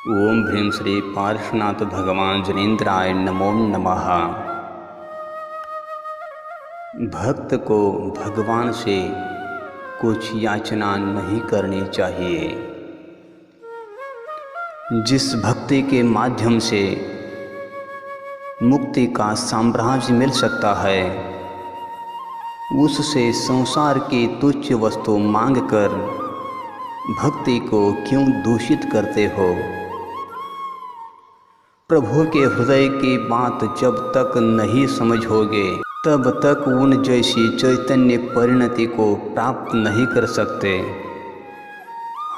ओम भीम श्री पार्श्वनाथ भगवान जनेन्द्राय नमो नमः। भक्त को भगवान से कुछ याचना नहीं करनी चाहिए। जिस भक्ति के माध्यम से मुक्ति का साम्राज्य मिल सकता है, उससे संसार की तुच्छ वस्तु मांगकर भक्ति को क्यों दूषित करते हो। प्रभु के हृदय की बात जब तक नहीं समझोगे तब तक उन जैसी चैतन्य परिणति को प्राप्त नहीं कर सकते।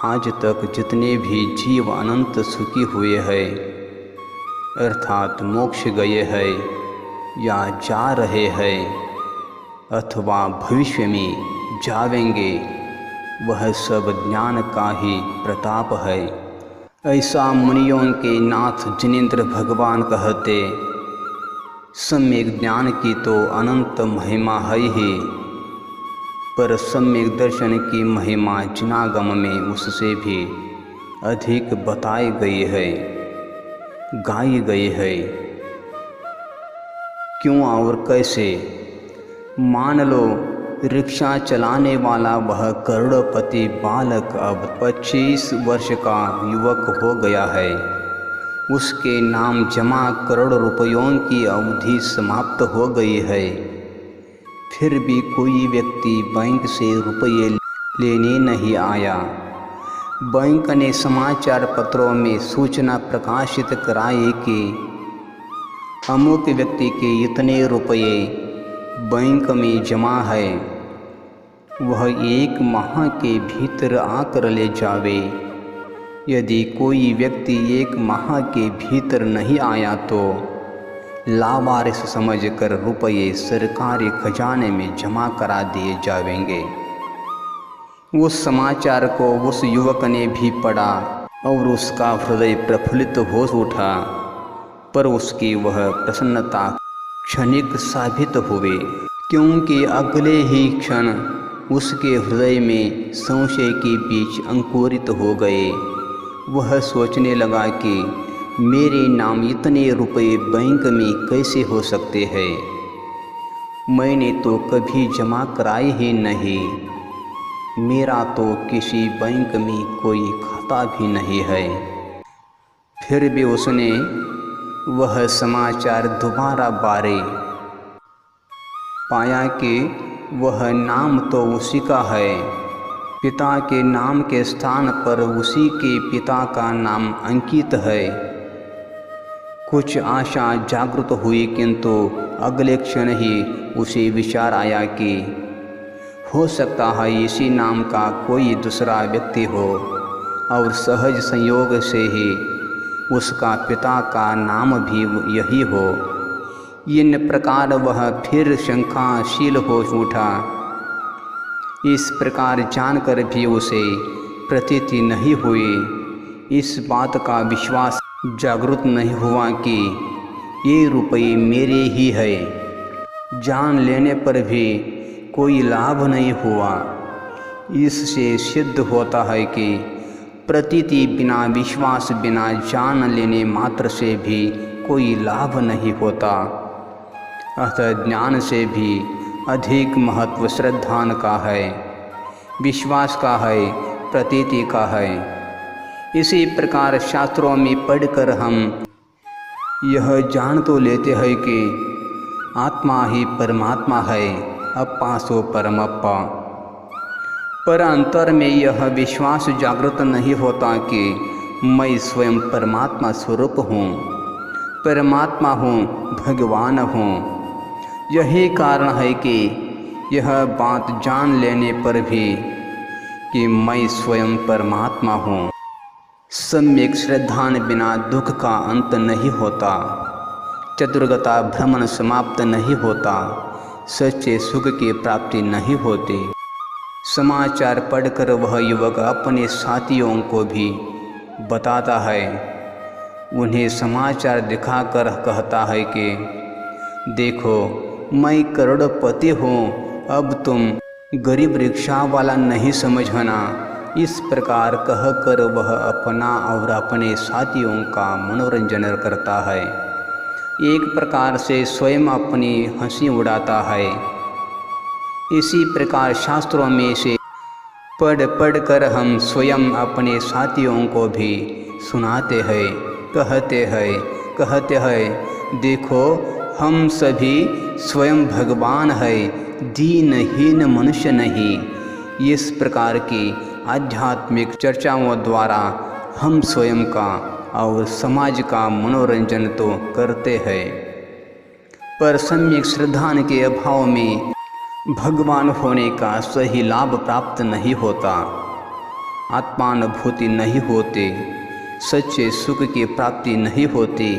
आज तक जितने भी जीव अनंत सुखी हुए हैं, अर्थात मोक्ष गए हैं या जा रहे हैं अथवा भविष्य में जावेंगे, वह सब ज्ञान का ही प्रताप है। ऐसा मुनियों के नाथ जिनेन्द्र भगवान कहते, सम्यक ज्ञान की तो अनंत महिमा है ही, पर सम्यक दर्शन की महिमा जिनागम में उससे भी अधिक बताई गई है, गाई गई है। क्यों और कैसे? मान लो रिक्शा चलाने वाला वह करोड़पति बालक अब 25 वर्ष का युवक हो गया है। उसके नाम जमा करोड़ रुपयों की अवधि समाप्त हो गई है। फिर भी कोई व्यक्ति बैंक से रुपये लेने नहीं आया। बैंक ने समाचार पत्रों में सूचना प्रकाशित कराई कि अमुक व्यक्ति के इतने रुपये बैंक में जमा है, वह 1 माह के भीतर आकर ले जावे। यदि कोई व्यक्ति 1 माह के भीतर नहीं आया तो लावारिस समझकर रुपये सरकारी खजाने में जमा करा दिए जावेंगे। उस समाचार को उस युवक ने भी पढ़ा और उसका हृदय प्रफुल्लित हो उठा, पर उसकी वह प्रसन्नता क्षणिक साबित हुए, क्योंकि अगले ही क्षण उसके हृदय में संशय के बीज अंकुरित हो गए। वह सोचने लगा कि मेरे नाम इतने रुपए बैंक में कैसे हो सकते हैं, मैंने तो कभी जमा कराए ही नहीं, मेरा तो किसी बैंक में कोई खाता भी नहीं है। फिर भी उसने वह समाचार दोबारा बारे, पाया कि वह नाम तो उसी का है, पिता के नाम के स्थान पर उसी के पिता का नाम अंकित है। कुछ आशा जागृत हुई, किंतु अगले क्षण ही उसे विचार आया कि हो सकता है इसी नाम का कोई दूसरा व्यक्ति हो और सहज संयोग से ही उसका पिता का नाम भी यही हो। इन प्रकार वह फिर शंकाशील हो उठा। इस प्रकार जानकर भी उसे प्रतीति नहीं हुई, इस बात का विश्वास जागृत नहीं हुआ कि ये रुपये मेरे ही है। जान लेने पर भी कोई लाभ नहीं हुआ। इससे सिद्ध होता है कि प्रतीति बिना, विश्वास बिना, जान लेने मात्र से भी कोई लाभ नहीं होता। अतः ज्ञान से भी अधिक महत्व श्रद्धान का है, विश्वास का है, प्रतीति का है। इसी प्रकार शास्त्रों में पढ़कर हम यह जान तो लेते हैं कि आत्मा ही परमात्मा है, अप्पा सो परमप्पा, पर अंतर में यह विश्वास जागृत नहीं होता कि मैं स्वयं परमात्मा स्वरूप हूँ, परमात्मा हूँ, भगवान हूँ। यही कारण है कि यह बात जान लेने पर भी कि मैं स्वयं परमात्मा हूँ, सम्यक श्रद्धान बिना दुख का अंत नहीं होता, चतुर्गता भ्रमण समाप्त नहीं होता, सच्चे सुख की प्राप्ति नहीं होती। समाचार पढ़कर वह युवक अपने साथियों को भी बताता है। उन्हें समाचार दिखाकर कहता है कि देखो, मैं करोड़पति हूँ, अब तुम गरीब रिक्शा वाला नहीं समझना, इस प्रकार कहकर वह अपना और अपने साथियों का मनोरंजन करता है। एक प्रकार से स्वयं अपनी हंसी उड़ाता है। इसी प्रकार शास्त्रों में से पढ़ कर हम स्वयं अपने साथियों को भी सुनाते हैं, कहते हैं देखो हम सभी स्वयं भगवान हैं, दीनहीन मनुष्य नहीं। इस प्रकार की आध्यात्मिक चर्चाओं द्वारा हम स्वयं का और समाज का मनोरंजन तो करते हैं, पर सम्यक श्रद्धा के अभाव में भगवान होने का सही लाभ प्राप्त नहीं होता, आत्मानुभूति नहीं होती, सच्चे सुख की प्राप्ति नहीं होती,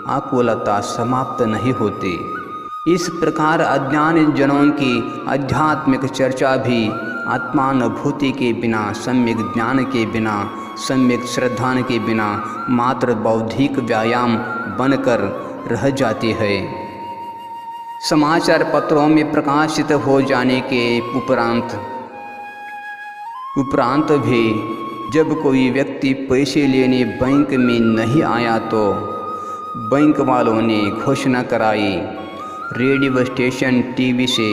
आकुलता समाप्त नहीं होती। इस प्रकार अज्ञानी जनों की आध्यात्मिक चर्चा भी आत्मानुभूति के बिना, सम्यक ज्ञान के बिना, सम्यक श्रद्धा के बिना मात्र बौद्धिक व्यायाम बनकर रह जाती है। समाचार पत्रों में प्रकाशित हो जाने के उपरांत भी जब कोई व्यक्ति पैसे लेने बैंक में नहीं आया तो बैंक वालों ने घोषणा कराई, रेडियो स्टेशन टीवी से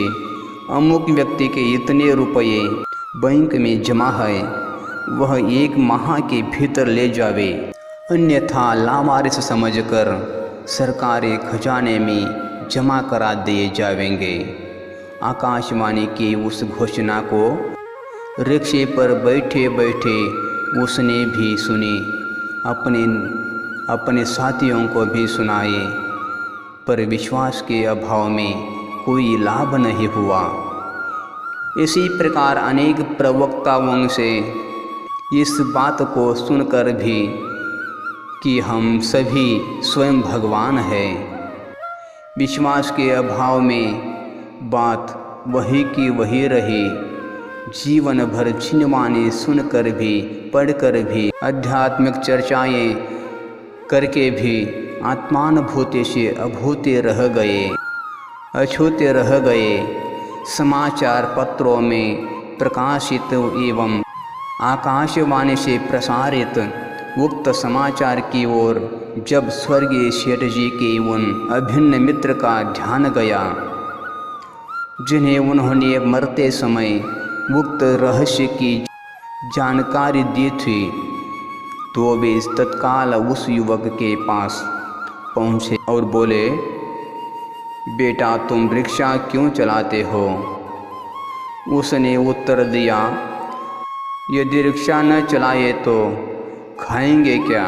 अमुक व्यक्ति के इतने रुपये बैंक में जमा है, वह 1 माह के भीतर ले जावे, अन्यथा लावारिस समझकर सरकारी खजाने में जमा करा दिए जाएंगे। आकाशवाणी की उस घोषणा को रिक्शे पर बैठे बैठे उसने भी सुनी, अपने साथियों को भी सुनाए, पर विश्वास के अभाव में कोई लाभ नहीं हुआ। इसी प्रकार अनेक प्रवक्ताओं से इस बात को सुनकर भी कि हम सभी स्वयं भगवान हैं, विश्वास के अभाव में बात वही की वही रही। जीवन भर जिनवाने सुनकर भी, पढ़कर भी, आध्यात्मिक चर्चाएं करके भी आत्मानुभूति से अभूते रह गए, अछूते रह गए। समाचार पत्रों में प्रकाशित एवं आकाशवाणी से प्रसारित उक्त समाचार की ओर जब स्वर्गीय सेठ जी के उन अभिन्न मित्र का ध्यान गया, जिन्हें उन्होंने मरते समय उक्त रहस्य की जानकारी दी थी, तो वे तत्काल उस युवक के पास पहुँचे और बोले, बेटा तुम रिक्शा क्यों चलाते हो? उसने उत्तर दिया, यदि रिक्शा न चलाए तो खाएंगे क्या?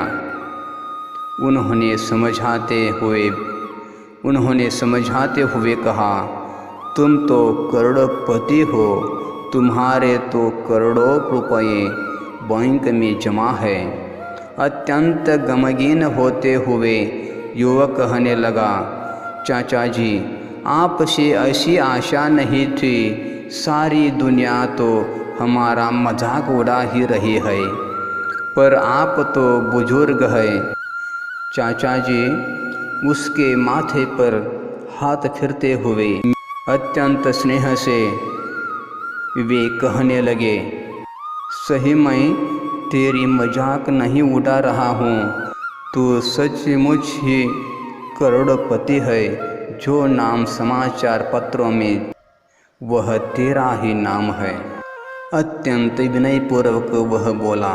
उन्होंने समझाते हुए कहा, तुम तो करोड़पति हो, तुम्हारे तो करोड़ों रुपये बैंक में जमा है। अत्यंत गमगीन होते हुए युवक कहने लगा, चाचा जी आपसे ऐसी आशा नहीं थी, सारी दुनिया तो हमारा मजाक उड़ा ही रही है, पर आप तो बुजुर्ग हैं। चाचा जी उसके माथे पर हाथ फिरते हुए अत्यंत स्नेह से वे कहने लगे, सही मैं तेरी मजाक नहीं उड़ा रहा हूँ, तू सचमुच ही करोड़पति है। जो नाम समाचार पत्रों में वह तेरा ही नाम है। अत्यंत विनयपूर्वक वह बोला,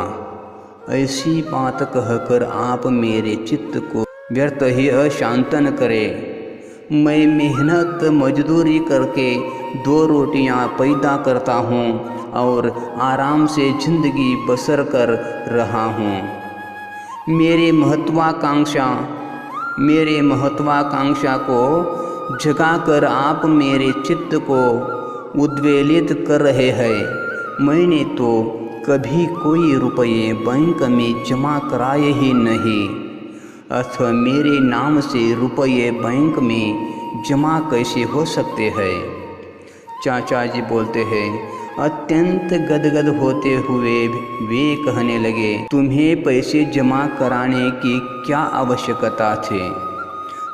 ऐसी बात कहकर आप मेरे चित्त को व्यर्थ ही अशांतन करें। मैं मेहनत मजदूरी करके 2 रोटियां पैदा करता हूँ और आराम से जिंदगी बसर कर रहा हूँ। मेरे महत्वाकांक्षा को जगाकर आप मेरे चित्त को उद्वेलित कर रहे हैं। मैंने तो कभी कोई रुपये बैंक में जमा कराए ही नहीं, अथवा मेरे नाम से रुपये बैंक में जमा कैसे हो सकते हैं? चाचा जी बोलते हैं, अत्यंत गदगद होते हुए वे कहने लगे, तुम्हें पैसे जमा कराने की क्या आवश्यकता थी?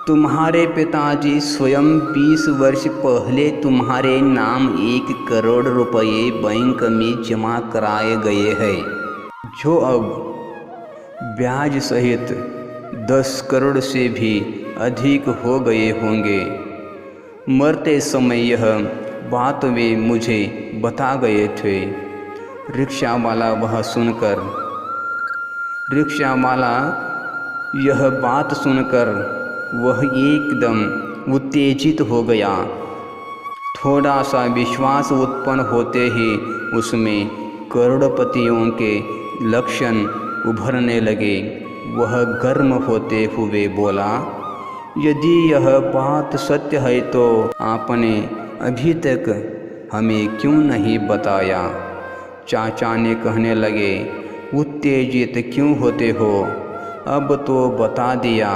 तुम्हारे पिताजी स्वयं 20 वर्ष पहले तुम्हारे नाम 1 करोड़ रुपए बैंक में जमा कराए गए हैं, जो अब ब्याज सहित 10 करोड़ से भी अधिक हो गए होंगे। मरते समय यह बात वे मुझे बता गए थे। रिक्शा वाला यह बात सुनकर वह एकदम उत्तेजित हो गया। थोड़ा सा विश्वास उत्पन्न होते ही उसमें करोड़पतियों के लक्षण उभरने लगे। वह गर्म होते हुए बोला, यदि यह बात सत्य है तो आपने अभी तक हमें क्यों नहीं बताया? चाचा ने कहने लगे, उत्तेजित क्यों होते हो? अब तो बता दिया,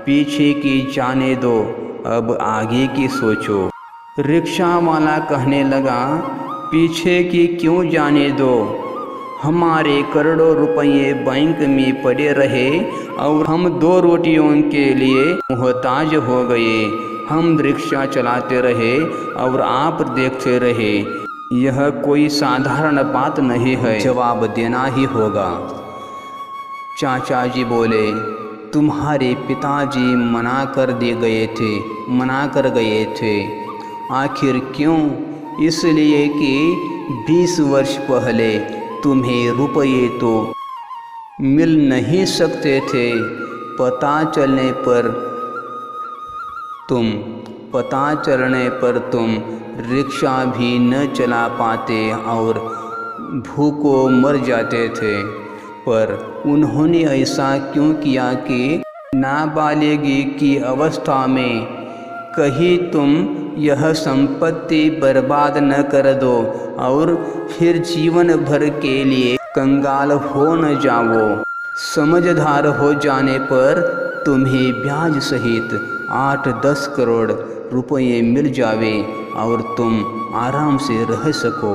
पीछे की जाने दो, अब आगे की सोचो। रिक्शा वाला कहने लगा, पीछे की क्यों जाने दो? हमारे करोड़ों रुपये बैंक में पड़े रहे और हम 2 रोटियों के लिए मोहताज हो गए। हम रिक्शा चलाते रहे और आप देखते रहे। यह कोई साधारण बात नहीं है, जवाब देना ही होगा। चाचा जी बोले, तुम्हारे पिताजी मना कर गए थे। आखिर क्यों? इसलिए कि 20 वर्ष पहले तुम्हें रुपये तो मिल नहीं सकते थे। पता चलने पर तुम रिक्शा भी न चला पाते और भूखों मर जाते थे। पर उन्होंने ऐसा क्यों किया कि नाबालिगी की अवस्था में कहीं तुम यह संपत्ति बर्बाद न कर दो और फिर जीवन भर के लिए कंगाल हो न जाओ। समझदार हो जाने पर तुम्हें ब्याज सहित 8-10 करोड़ रुपये मिल जावे और तुम आराम से रह सको।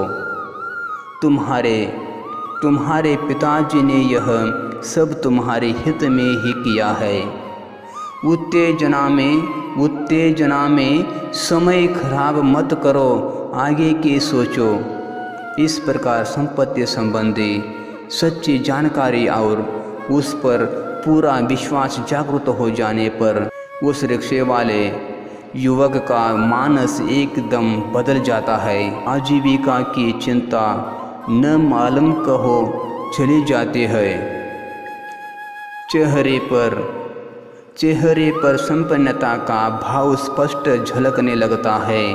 तुम्हारे पिताजी ने यह सब तुम्हारे हित में ही किया है। उत्तेजना में समय खराब मत करो, आगे की सोचो। इस प्रकार संपत्ति संबंधी सच्ची जानकारी और उस पर पूरा विश्वास जागृत हो जाने पर उस रिक्शे वाले युवक का मानस एकदम बदल जाता है। आजीविका की चिंता न मालूम कहो चली जाती है। चेहरे पर संपन्नता का भाव स्पष्ट झलकने लगता है।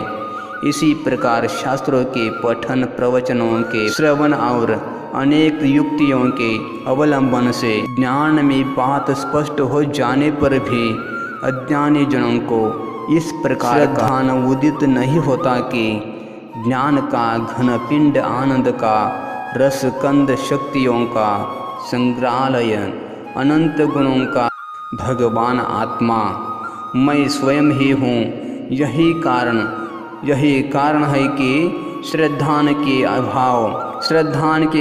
इसी प्रकार शास्त्रों के पठन, प्रवचनों के श्रवण और अनेक युक्तियों के अवलंबन से ज्ञान में बात स्पष्ट हो जाने पर भी अज्ञानी जनों को इस प्रकार ध्यान उदित नहीं होता कि ज्ञान का घन पिंड, आनंद का रसकंद, शक्तियों का संग्रहालय, अनंत गुणों का भगवान आत्मा मैं स्वयं ही हूँ। यही कारण है कि श्रद्धान के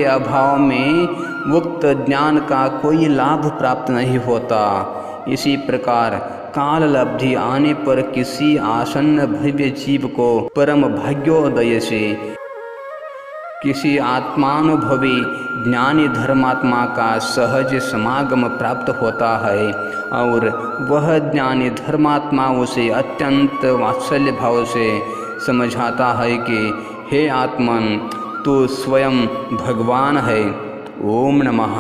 अभाव में मुक्त ज्ञान का कोई लाभ प्राप्त नहीं होता। इसी प्रकार काल लब्धि आने पर किसी आसन्न भव्य जीव को परम भाग्योदय से किसी आत्मानुभवी ज्ञानी धर्मात्मा का सहज समागम प्राप्त होता है और वह ज्ञानी धर्मात्मा उसे अत्यंत वात्सल्य भाव से समझाता है कि हे आत्मन, तू स्वयं भगवान है। ओम नमः।